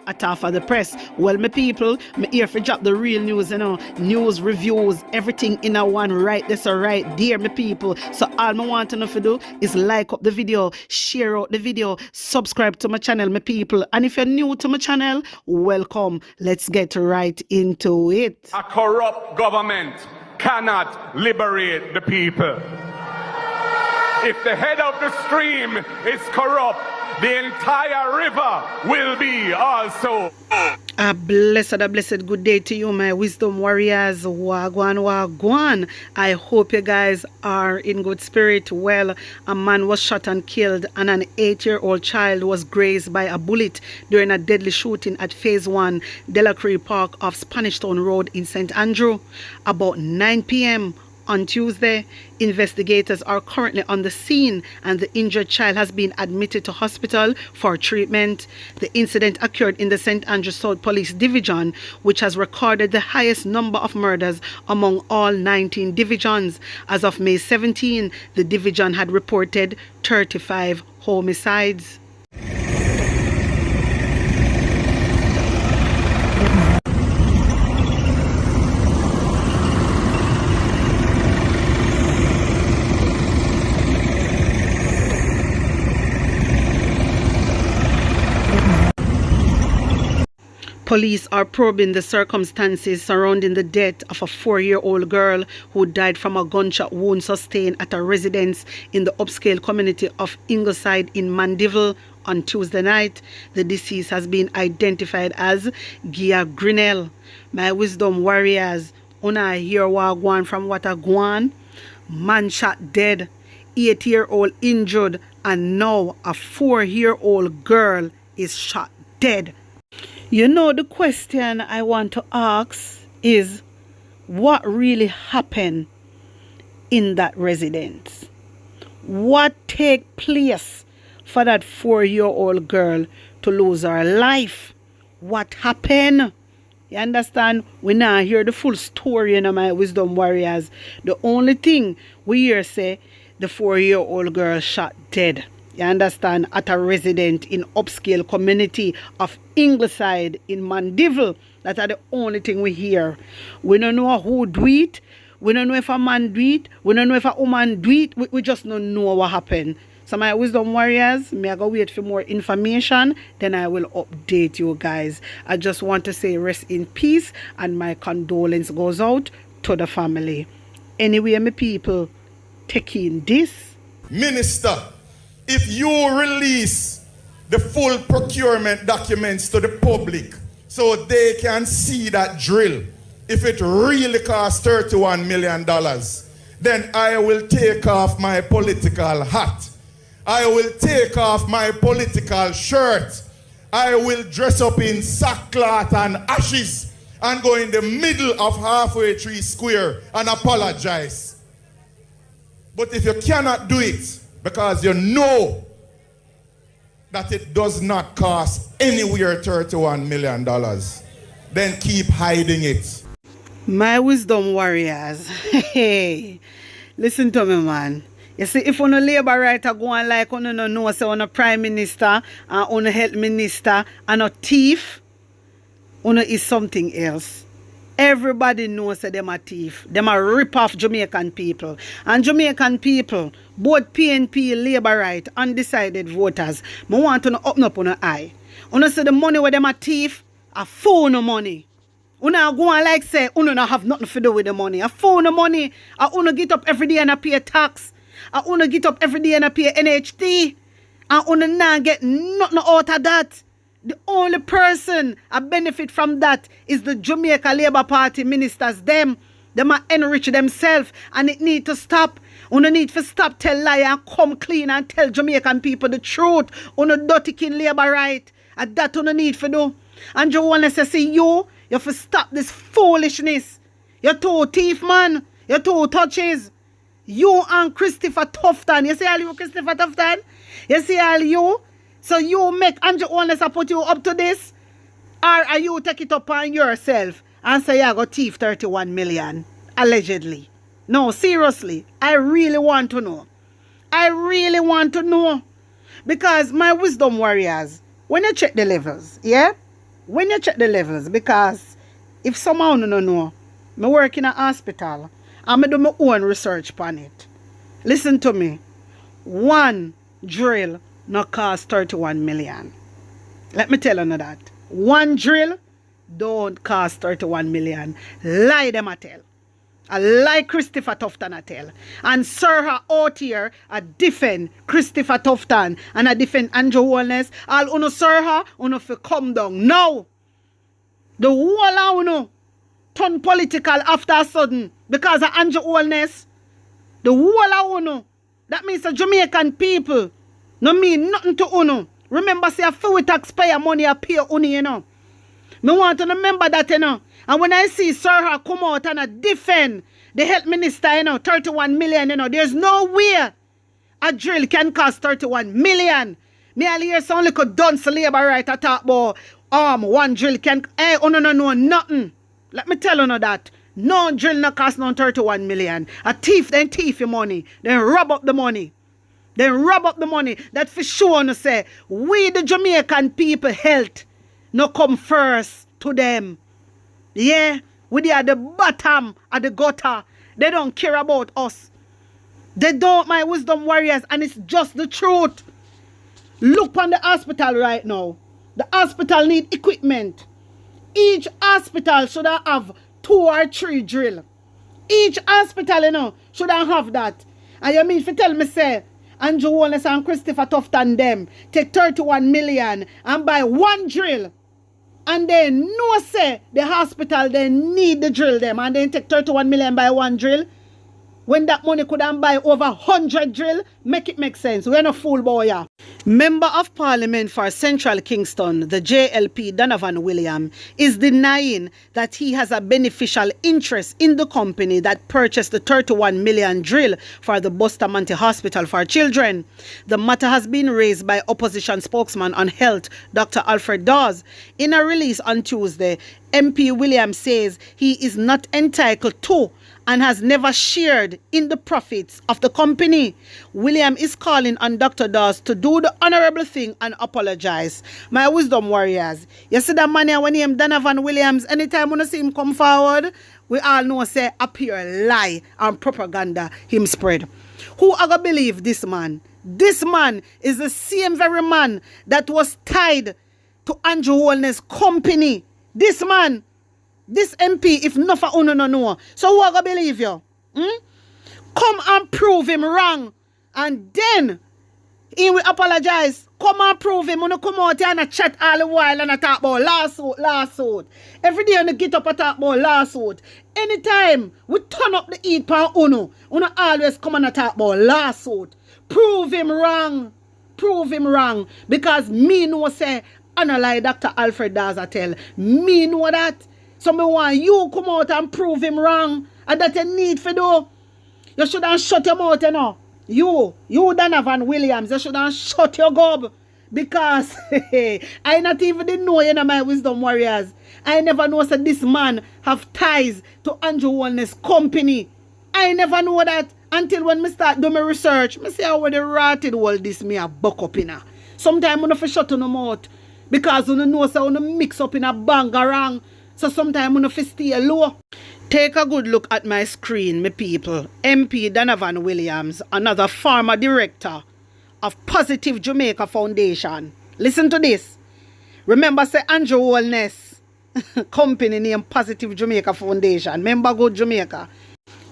At half of the press. Well, my people, me here for drop the real news, news, reviews, everything in a one right this or right there, my people. So all I want to know to do is like up the video, share out the video, subscribe to my channel, my people. And if you're new to my channel, welcome. Let's get right into it. A corrupt government cannot liberate the people. If the head of the stream is corrupt, the entire river will be also. A blessed good day to you, my wisdom warriors. Wagwan, wagwan. I hope you guys are in good spirit. Well, a man was shot and killed, and an 8-year-old child was grazed by a bullet during a deadly shooting at Phase 1, Delacree Park off Spanish Town Road in St. Andrew. About 9 p.m. on Tuesday, investigators are currently on the scene and the injured child has been admitted to hospital for treatment. The incident occurred in the St. Andrew South Police Division, which has recorded the highest number of murders among all 19 divisions. As of May 17, the division had reported 35 homicides. Police are probing the circumstances surrounding the death of a 4-year-old girl who died from a gunshot wound sustained at a residence in the upscale community of Ingleside in Mandeville on Tuesday night. The deceased has been identified as Gia Grinnell. My wisdom warriors, una hear what gone from what a gone? Man shot dead, 8-year-old injured, and now a 4-year-old girl is shot dead. You know, the question I want to ask is, what really happened in that residence? What take place for that 4-year-old girl to lose her life? What happened? You understand? We now hear the full story, my wisdom warriors. The only thing we hear say, the 4-year-old girl shot dead. You understand? At a resident in upscale community of Ingleside in Mandeville. That's the only thing we hear. We don't know who do it. We don't know if a man do it. We don't know if a woman do it. We just don't know what happened. So my wisdom warriors, me I go wait for more information. Then I will update you guys. I just want to say rest in peace. And my condolence goes out to the family. Anyway, my people, taking this. Minister, if you release the full procurement documents to the public so they can see that drill, if it really costs $31 million, then I will take off my political hat. I will take off my political shirt. I will dress up in sackcloth and ashes and go in the middle of Halfway Tree Square and apologize. But if you cannot do it, because you know that it does not cost anywhere $31 million, then keep hiding it. My wisdom warriors, hey, listen to me, man. You see, if on a labor writer go on like on no know, say on a prime minister and on a health minister and a thief, on is something else. Everybody knows that them a thief. Them a rip off Jamaican people. And Jamaican people, both PNP, Labour Right, undecided voters, I want to open up on an eye. Una say the money where them a thief, a phone money. Una go on like say, una not have nothing to do with the money. A phone money. A una get up every day and a pay tax. A una get up every day and a pay NHT. And una not get nothing out of that. The only person a benefit from that is the Jamaica Labour Party ministers. Them a enrich themselves, and it need to stop. Una need to stop tell lie and come clean and tell Jamaican people the truth. Una dirty kin Labour Right. And that una need to do. And you want to say you have to stop this foolishness. You're too thief, man. You're too touches. You and Christopher Tufton. You see all you, Christopher Tufton? You see all you? So you make Andrew Owens put you up to this? Or are you take it upon yourself and say you got thief 31 million? Allegedly. No, seriously. I really want to know. I really want to know. Because my wisdom warriors, when you check the levels, yeah? when you check the levels, because if someone don't know, I work in a hospital and I do my own research on it. Listen to me. One drill no cost 31 million. Let me tell you that. One drill don't cost 31 million. Lie them I tell. I lie Christopher Tufton I tell. And Sir out here I defend Christopher Tufton and I defend Andrew Holness. All uno Sir uno fi come down. Now the whole of uno turn political after a sudden because of Andrew Holness. The whole of uno. That means the Jamaican people no mean nothing to uno. Remember, say a few taxpayer money appear uno, you know. Me want to remember that, you know. And when I see Sir come out and defend the health minister, you know, 31 million, you know, there's no way a drill can cost 31 million. Me all hear some little dunce labor right to talk about one drill can no nothing. Let me tell you that. No drill no cost no 31 million. A thief then thief your money. Then rob up the money. Then rob up the money. That for sure no say we the Jamaican people health no come first to them. Yeah, we are the bottom of the gutter. They don't care about us. They don't, my wisdom warriors, and it's just the truth. Look on the hospital right now. The hospital need equipment. Each hospital should have 2 or 3 drill. Each hospital, you know, should have that. And you mean if you tell me, say, Andrew Holness and Christopher Tufton them take 31 million and buy 1 drill. And then no say the hospital they need the drill them and then take 31 million buy 1 drill. When that money could have buy over 100 drill, make it make sense. We're not fool boy. Yeah. Member of Parliament for Central Kingston, the JLP Donovan Williams, is denying that he has a beneficial interest in the company that purchased the 31 million drill for the Bustamante Hospital for Children. The matter has been raised by opposition spokesman on health, Dr. Alfred Dawes. In a release on Tuesday, MP Williams says he is not entitled to and has never shared in the profits of the company. William is calling on Dr. Dawes to do the honorable thing and apologize. My wisdom warriors, you see that man here when he named Donovan Williams, anytime when you see him come forward, we all know say a pure lie and propaganda him spread. Who are gonna believe this man? This man is the same very man that was tied to Andrew Holness' company. This man, this MP, if not for uno no. So who are gonna believe you? Come and prove him wrong. And then he will apologize. Come and prove him. Uno come out here and chat all the while and talk about lawsuit. Every day on get up and talk about lawsuit. Anytime we turn up the heat for uno always come and talk about lawsuit. Prove him wrong. Prove him wrong. Because me know say, analyze Dr. Alfred Dawes tell. Me know that. So me want you come out and prove him wrong. And that you need for do. You shouldn't shut your mouth, you know. You Donovan Williams, you shouldn't shut your gob. Because I not even didn't know, you know, my wisdom warriors. I never know that this man have ties to Andrew Holness' company. I never know that until when me start do my research. Me say how the rotted all this me a buck up in. Sometimes I don't shut on the mouth. Because you know so you mix up in a bangarang. So sometimes I don't stay low. Take a good look at my screen, my people. MP Donovan Williams, another former director of Positive Jamaica Foundation. Listen to this. Remember, say Andrew Holness, company named Positive Jamaica Foundation. Remember, Good Jamaica.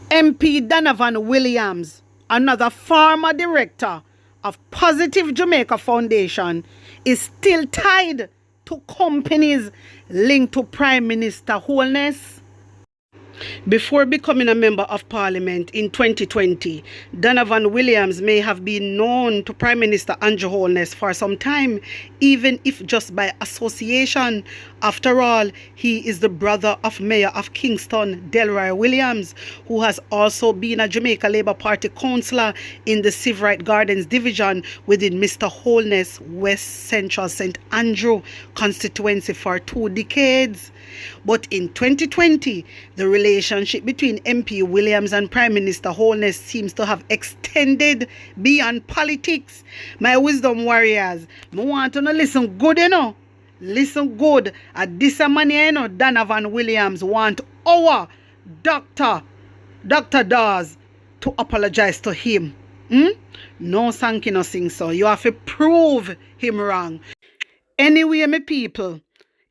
MP Donovan Williams, another former director of Positive Jamaica Foundation, is still tied to companies linked to Prime Minister Holness. Before becoming a member of Parliament in 2020, Donovan Williams may have been known to Prime Minister Andrew Holness for some time, even if just by association. After all, he is the brother of Mayor of Kingston, Delroy Williams, who has also been a Jamaica Labour Party councillor in the Severite Gardens division within Mr. Holness West Central St. Andrew constituency for 2 decades. But in 2020, the relationship between MP Williams and Prime Minister Holness seems to have extended beyond politics. My wisdom warriors, I want to listen good, you know. Listen good. At this man, you know, Donovan Williams want our Dr. Dawes to apologize to him. No sanky no sing so. You have to prove him wrong. Anyway, my people,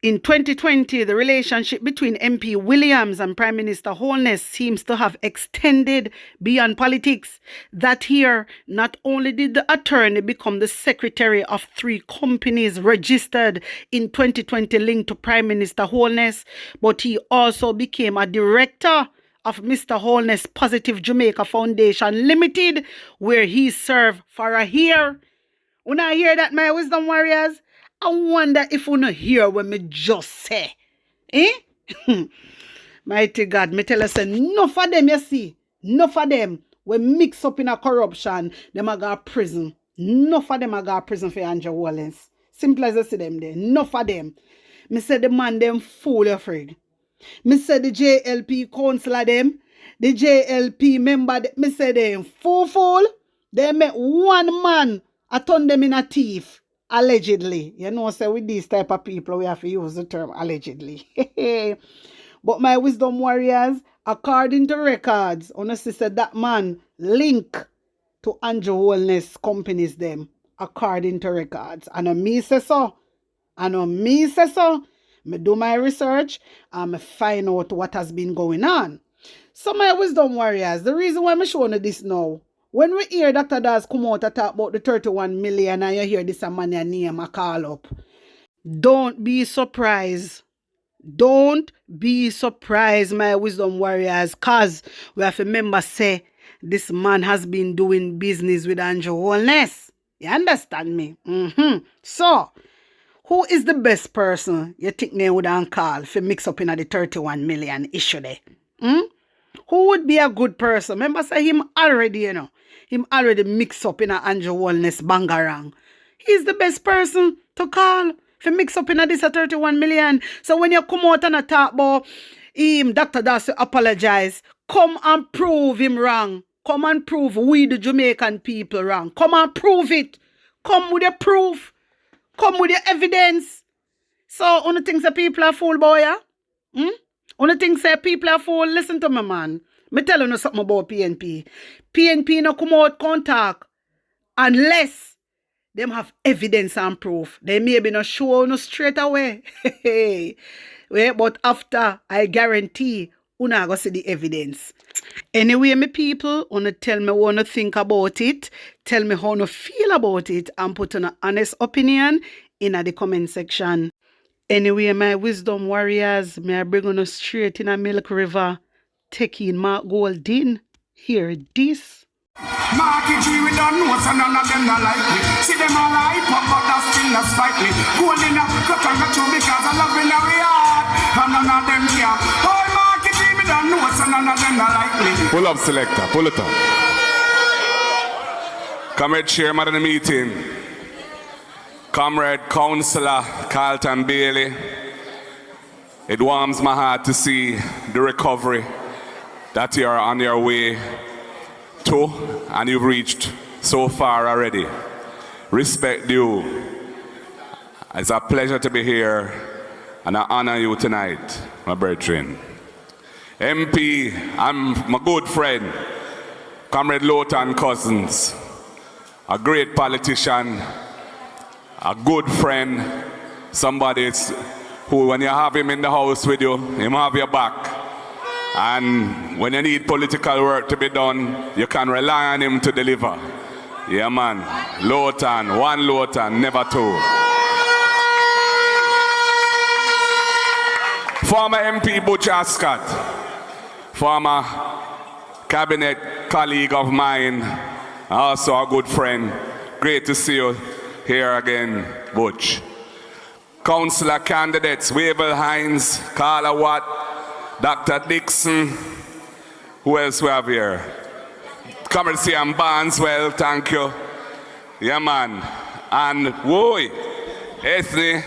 in 2020, the relationship between MP Williams and Prime Minister Holness seems to have extended beyond politics. That year, not only did the attorney become the secretary of 3 companies registered in 2020 linked to Prime Minister Holness, but he also became a director of Mr. Holness Positive Jamaica Foundation Limited, where he served for a year. When I hear that, my wisdom warriors, I wonder if you not hear what me just say. Mighty God, me tell us, enough of them, you see, enough of them, we mix up in a corruption, them a go prison. Enough of them a go prison for Andrew Wallace. Simple as I see them there, enough of them. Me say the man them fool your friend. Me say the JLP councillor them, the JLP member, me say them fool. They make one man a turn them in a thief. Allegedly. You know, say with these type of people, we have to use the term allegedly. But my wisdom warriors, according to records, honestly said that man link to Andrew Holness companies them, according to records. And me say so. Me do my research and me find out what has been going on. So my wisdom warriors, the reason why I'm showing you this now, when we hear Dr. Dawes come out and talk about the 31 million and you hear this man your name a call up, don't be surprised. Don't be surprised, my wisdom warriors, because we have to remember say this man has been doing business with Andrew Holness. You understand me? So, who is the best person you think they would call if you mix up in the 31 million issue there? Who would be a good person? Remember say him already, you know. Him already mix up in a Andrew Holness Bangarang. He's the best person to call if you mix up in a this 31 million. So when you come out and talk about him, Dr. Dawes apologize, come and prove him wrong. Come and prove we the Jamaican people wrong. Come and prove it. Come with your proof. Come with your evidence. So, on the things that people are fool, boy, yeah? On the things that people are fool, listen to me, man. Me tell you something about PNP. PNP no come out contact unless them have evidence and proof. They maybe not show no straight away. But after, I guarantee, una go see the evidence. Anyway, my people, wanna tell me what you think about it. Tell me how you feel about it and put an honest opinion in the comment section. Anyway, my wisdom warriors, may I bring on straight in a Milk River. Taking Mark Goldin. Hear this. Marky G, we don't know what's none of them not like me. See them all hype up, but that's still not spite me. Goldin up, cut and got you because I love in our yard. And none of them care. Oh, Marky G, we don't know what's none of them not like me. Pull up, selector. Pull it up. Comrade Chairman of the meeting. Comrade Councillor Carlton Bailey. It warms my heart to see the recovery that you are on your way to, and you've reached so far already. Respect due. It's a pleasure to be here, and I honor you tonight, my brethren. MP, I'm my good friend, Comrade Lowton Cousins, a great politician, a good friend, somebody who, when you have him in the house with you, him have your back. And when you need political work to be done, you can rely on him to deliver. Yeah, man. Lowton, one Lowton, never two. Former MP Butch Ascot, former cabinet colleague of mine, also a good friend. Great to see you here again, Butch. Councillor candidates, Wavell Hines, Carla Watt, Dr. Dixon, who else we have here? Comrade C.M. Barneswell, thank you. Yeah, man. And, whoa, Ethne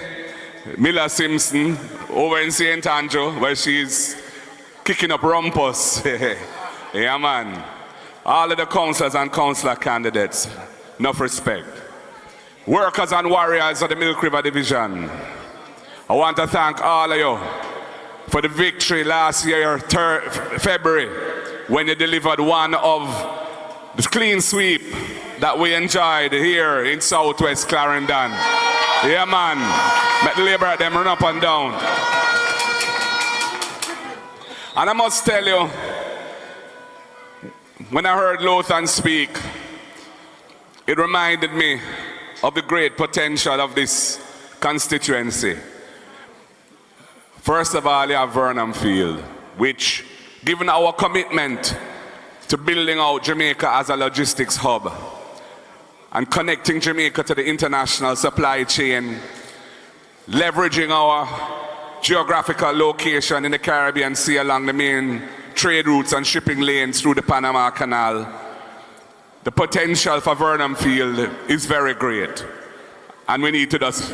Miller Simpson over in St. Andrew, where she's kicking up rumpus. Yeah, man. All of the councillors and councillor candidates, enough respect. Workers and warriors of the Milk River Division, I want to thank all of you for the victory last year, February, when you delivered one of the clean sweep that we enjoyed here in Southwest Clarendon. Yeah, man. Make the labor them run up and down. And I must tell you, when I heard Lothan speak, it reminded me of the great potential of this constituency. First of all, you have Vernon Field, which, given our commitment to building out Jamaica as a logistics hub and connecting Jamaica to the international supply chain, leveraging our geographical location in the Caribbean Sea along the main trade routes and shipping lanes through the Panama Canal, the potential for Vernon Field is very great. And we need to just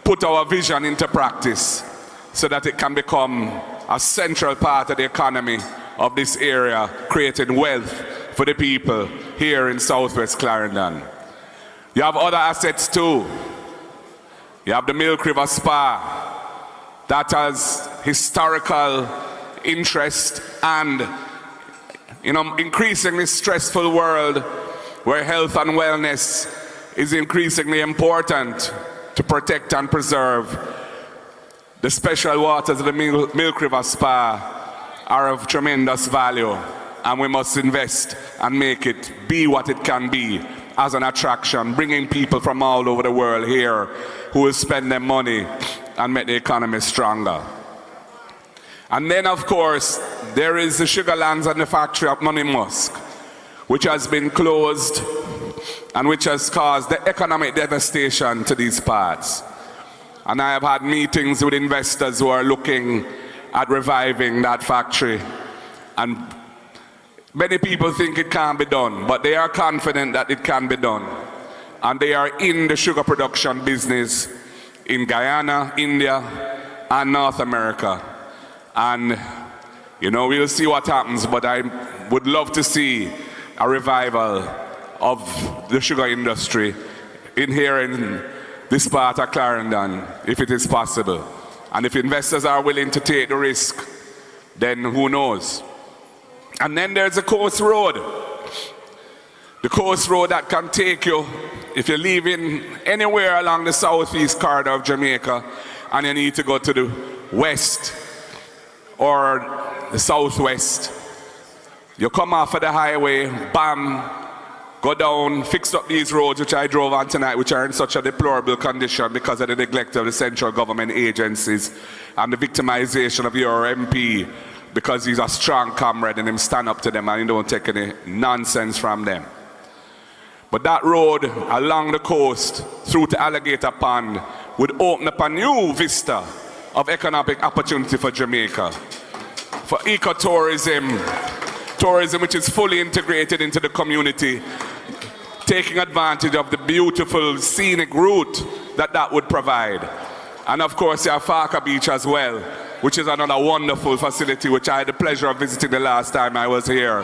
put our vision into practice so that it can become a central part of the economy of this area, creating wealth for the people here in Southwest Clarendon. You have other assets too. You have the Milk River Spa that has historical interest and, increasingly stressful world where health and wellness is increasingly important to protect and preserve. The special waters of the Milk River Spa are of tremendous value, and we must invest and make it be what it can be as an attraction, bringing people from all over the world here who will spend their money and make the economy stronger. And then, of course, there is the sugar lands and the factory of Money Musk, which has been closed and which has caused the economic devastation to these parts. And I have had meetings with investors who are looking at reviving that factory. And many people think it can't be done, but they are confident that it can be done. And they are in the sugar production business in Guyana, India, and North America. And, we'll see what happens, but I would love to see a revival of the sugar industry here in this part of Clarendon, if it is possible. And if investors are willing to take the risk, then who knows? And then there's the Coast Road. The Coast Road that can take you, if you're leaving anywhere along the southeast corridor of Jamaica, and you need to go to the west or the southwest, you come off of the highway, bam, go down, fix up these roads which I drove on tonight, which are in such a deplorable condition because of the neglect of the central government agencies and the victimization of your MP because he's a strong comrade and him stand up to them and he don't take any nonsense from them. But that road along the coast through to Alligator Pond would open up a new vista of economic opportunity for Jamaica, for ecotourism, tourism which is fully integrated into the community, taking advantage of the beautiful scenic route that would provide. And of course you have Farka Beach as well, which is another wonderful facility which I had the pleasure of visiting the last time I was here.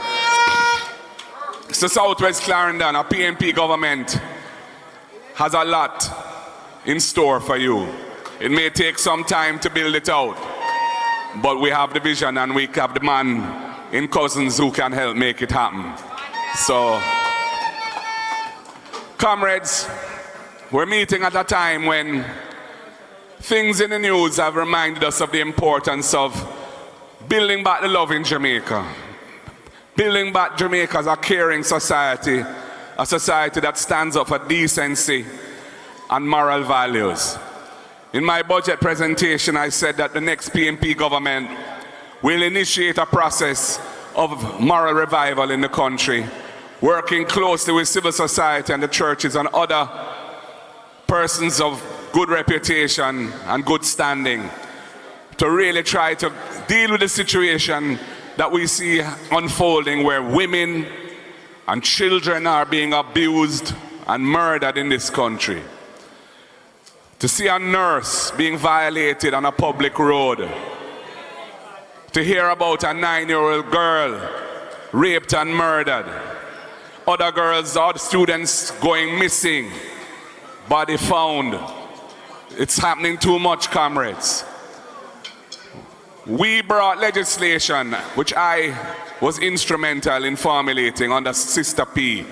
So Southwest Clarendon, our PNP government has a lot in store for you. It may take some time to build it out, but we have the vision and we have the man in Cousins who can help make it happen. So, comrades, we're meeting at a time when things in the news have reminded us of the importance of building back the love in Jamaica. Building back Jamaica as a caring society, a society that stands up for decency and moral values. In my budget presentation, I said that the next PNP government will initiate a process of moral revival in the country, working closely with civil society and the churches and other persons of good reputation and good standing to really try to deal with the situation that we see unfolding where women and children are being abused and murdered in this country. To see a nurse being violated on a public road. To hear about a 9-year-old girl raped and murdered. Other girls, other students going missing, body found. It's happening too much, comrades. We brought legislation, which I was instrumental in formulating under Sister P,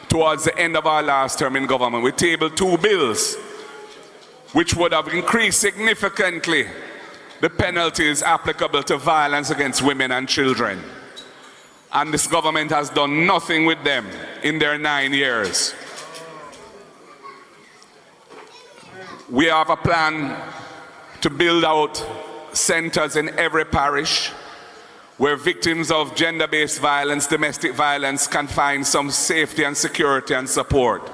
towards the end of our last term in government. We tabled 2 bills, which would have increased significantly the penalties applicable to violence against women and children. And this government has done nothing with them in their 9 years. We have a plan to build out centers in every parish where victims of gender-based violence, domestic violence can find some safety and security and support.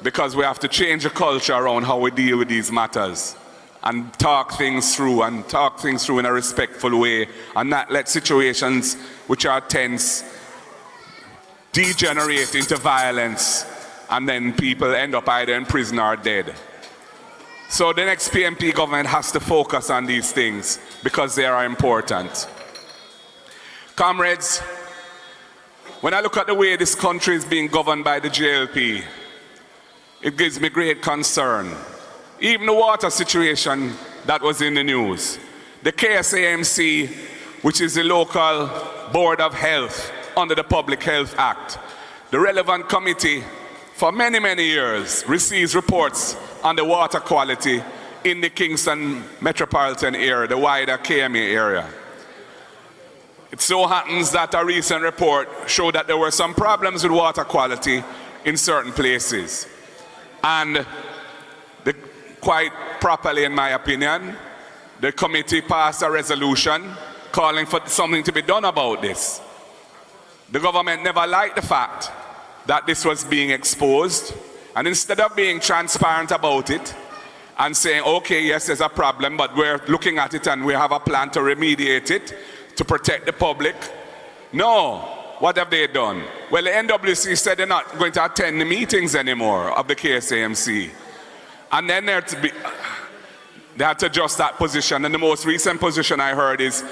Because we have to change the culture around how we deal with these matters and talk things through in a respectful way and not let situations which are tense degenerate into violence and then people end up either in prison or dead. So the next PMP government has to focus on these things because they are important. Comrades, when I look at the way this country is being governed by the JLP, it gives me great concern. Even the water situation that was in the news. The KSAMC, which is the local board of health under the Public Health Act, the relevant committee for many, many years receives reports on the water quality in the Kingston metropolitan area, the wider KMA area. It so happens that a recent report showed that there were some problems with water quality in certain places. And quite properly, in my opinion, the committee passed a resolution calling for something to be done about this. The government never liked the fact that this was being exposed, and instead of being transparent about it and saying, okay, yes, there's a problem, but we're looking at it and we have a plan to remediate it, to protect the public. No, what have they done? Well, the NWC said they're not going to attend the meetings anymore of the KSAMC. And then they had to adjust that position. And the most recent position I heard is,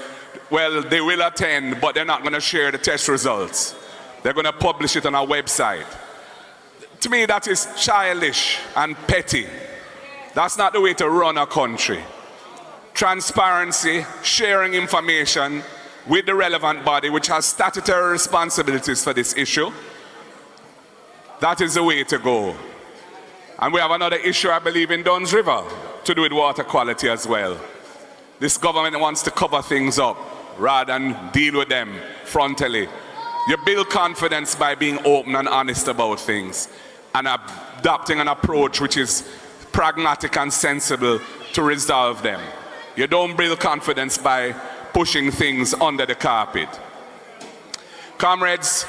well, they will attend, but they're not going to share the test results. They're going to publish it on our website. To me, that is childish and petty. That's not the way to run a country. Transparency, sharing information with the relevant body, which has statutory responsibilities for this issue, that is the way to go. And we have another issue, I believe, in Duns River to do with water quality as well. This government wants to cover things up rather than deal with them frontally. You build confidence by being open and honest about things and adopting an approach which is pragmatic and sensible to resolve them. You don't build confidence by pushing things under the carpet. Comrades,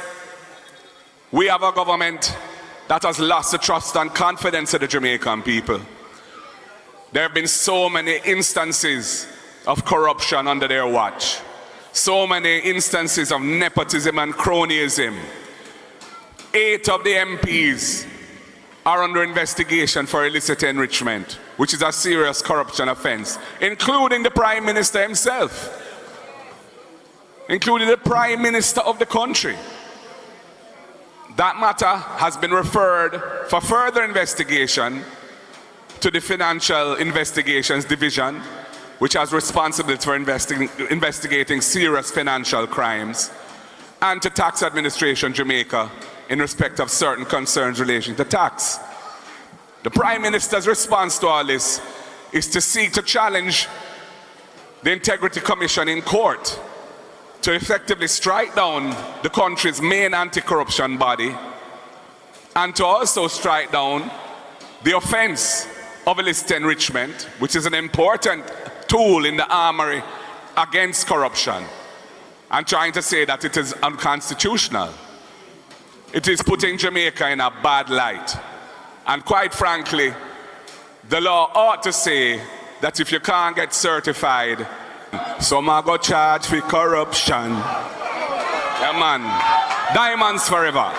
we have a government that has lost the trust and confidence of the Jamaican people. There have been so many instances of corruption under their watch. So many instances of nepotism and cronyism. 8 of the MPs are under investigation for illicit enrichment, which is a serious corruption offense, including the Prime Minister himself, including the Prime Minister of the country. That matter has been referred for further investigation to the Financial Investigations Division, which has responsibility for investigating serious financial crimes, and to Tax Administration Jamaica in respect of certain concerns relating to tax. The Prime Minister's response to all this is to seek to challenge the Integrity Commission in court to effectively strike down the country's main anti-corruption body and to also strike down the offense of illicit enrichment, which is an important tool in the armory against corruption, and trying to say that it is unconstitutional. It is putting Jamaica in a bad light. And quite frankly, the law ought to say that if you can't get certified, some are go charge for corruption. Yeah, man. Diamonds forever.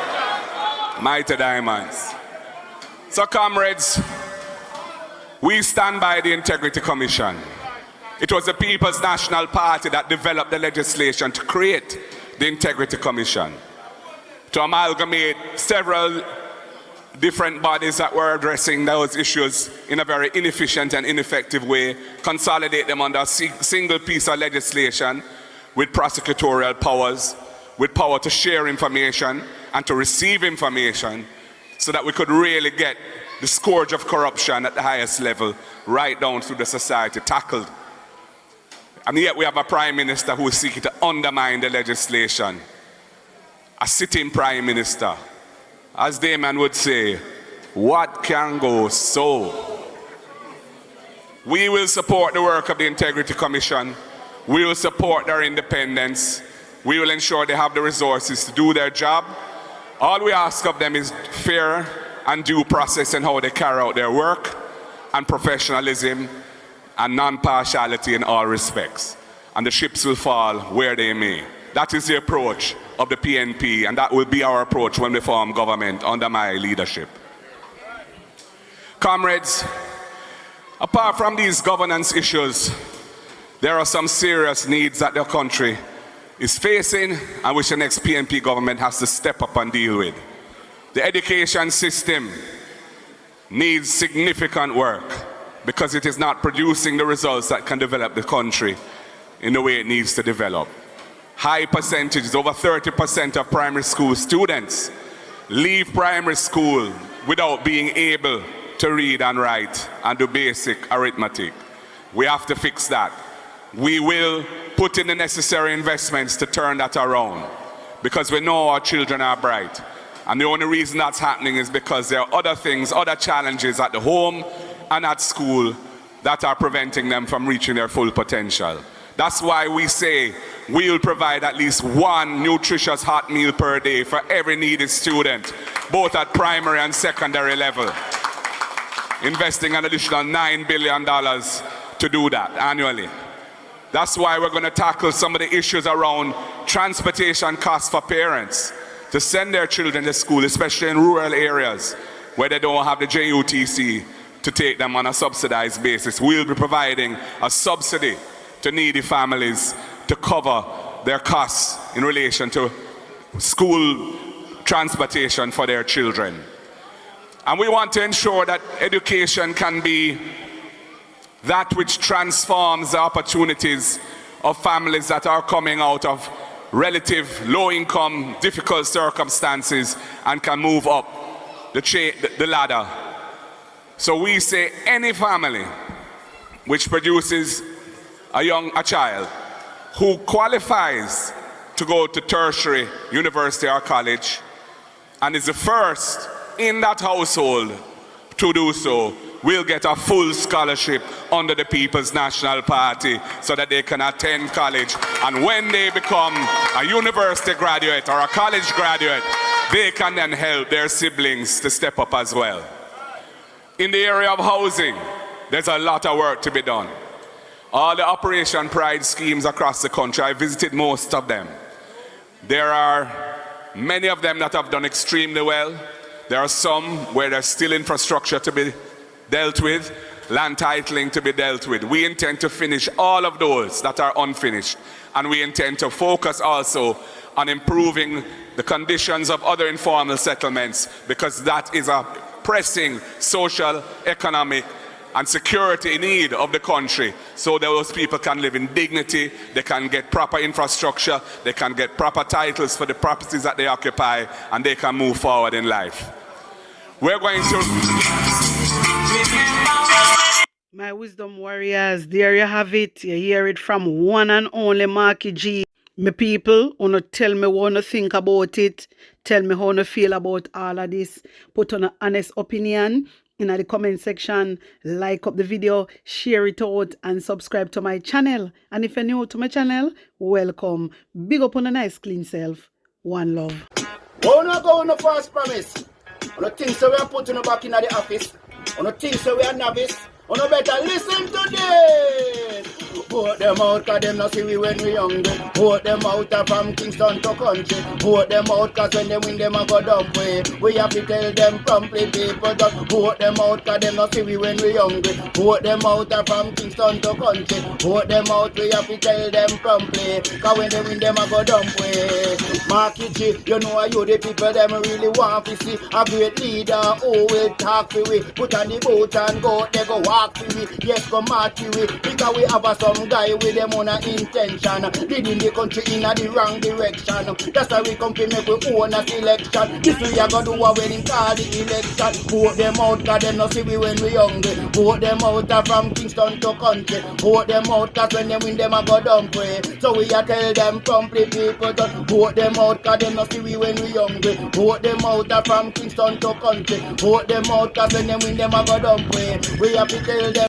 Mighty diamonds. So, comrades, we stand by the Integrity Commission. It was the People's National Party that developed the legislation to create the Integrity Commission, to amalgamate several different bodies that were addressing those issues in a very inefficient and ineffective way, consolidate them under a single piece of legislation with prosecutorial powers, with power to share information and to receive information, so that we could really get the scourge of corruption at the highest level right down through the society tackled. And yet we have a prime minister who is seeking to undermine the legislation. A sitting prime minister. As Damon would say, what can go so? We will support the work of the Integrity Commission. We will support their independence. We will ensure they have the resources to do their job. All we ask of them is fair and due process in how they carry out their work, and professionalism and non-partiality in all respects. And the ships will fall where they may. That is the approach of the PNP, and that will be our approach when we form government under my leadership. Comrades, apart from these governance issues, there are some serious needs that the country is facing and which the next PNP government has to step up and deal with. The education system needs significant work because it is not producing the results that can develop the country in the way it needs to develop. High percentages, over 30% of primary school students leave primary school without being able to read and write and do basic arithmetic. We have to fix that. We will put in the necessary investments to turn that around because we know our children are bright. And the only reason that's happening is because there are other things, other challenges at the home and at school that are preventing them from reaching their full potential. That's why we say we'll provide at least one nutritious hot meal per day for every needy student, both at primary and secondary level. Investing an additional $9 billion to do that annually. That's why we're going to tackle some of the issues around transportation costs for parents to send their children to school, especially in rural areas where they don't have the JUTC to take them on a subsidized basis. We'll be providing a subsidy to needy families to cover their costs in relation to school transportation for their children. And we want to ensure that education can be that which transforms the opportunities of families that are coming out of relative low-income, difficult circumstances and can move up the ladder. So we say any family which produces a child who qualifies to go to tertiary, university or college and is the first in that household to do so will get a full scholarship under the People's National Party so that they can attend college. And when they become a university graduate or a college graduate, they can then help their siblings to step up as well. In the area of housing, there's a lot of work to be done. All the Operation Pride schemes across the country, I visited most of them. There are many of them that have done extremely well. There are some where there's still infrastructure to be dealt with, land titling to be dealt with. We intend to finish all of those that are unfinished. And we intend to focus also on improving the conditions of other informal settlements because that is a pressing social, economic, and security need of the country, so those people can live in dignity, they can get proper infrastructure, they can get proper titles for the properties that they occupy, and they can move forward in life. We're going to... My wisdom warriors, there you have it. You hear it from one and only Marky G. My people, wanna tell me what you think about it. Tell me how you feel about all of this. Put on an honest opinion in the comment section. Like up the video, share it out, and subscribe to my channel. And if you're new to my channel, welcome. Big up on a nice clean self. One love. We're not going to first promise. On the things that we are putting back in the office. On the things that we are novice. On the better listen to this. But them out, cause them not see we when we hungry. Vote them out from Kingston to country. Vote them out, cause when they win them a go dump way. We have to tell them promptly, people just vote them out, cause them not see we when we hungry. Vote them out from Kingston to country. Vote them out, we have to tell them promptly, cause when they win them a go dump way. Market G, you know you the people them really want to see a great leader who will talk to we. Put on the boat and go, they go walk to we. Yes, go march to we. Because we have some guy with them on a intention, leading the country in the wrong direction. That's why we come to make we own a selection. This we are gonna do a wedding call the election. Vote them out, cause them not see we when we hungry. Vote them out from Kingston to country. Vote them out, cause when they win them a go dump way. So we are tell them promptly, people just vote them out, cause them not see we when we hungry. Vote them out from Kingston to country. Vote them out, cause when they win them a go dump way. We have to tell them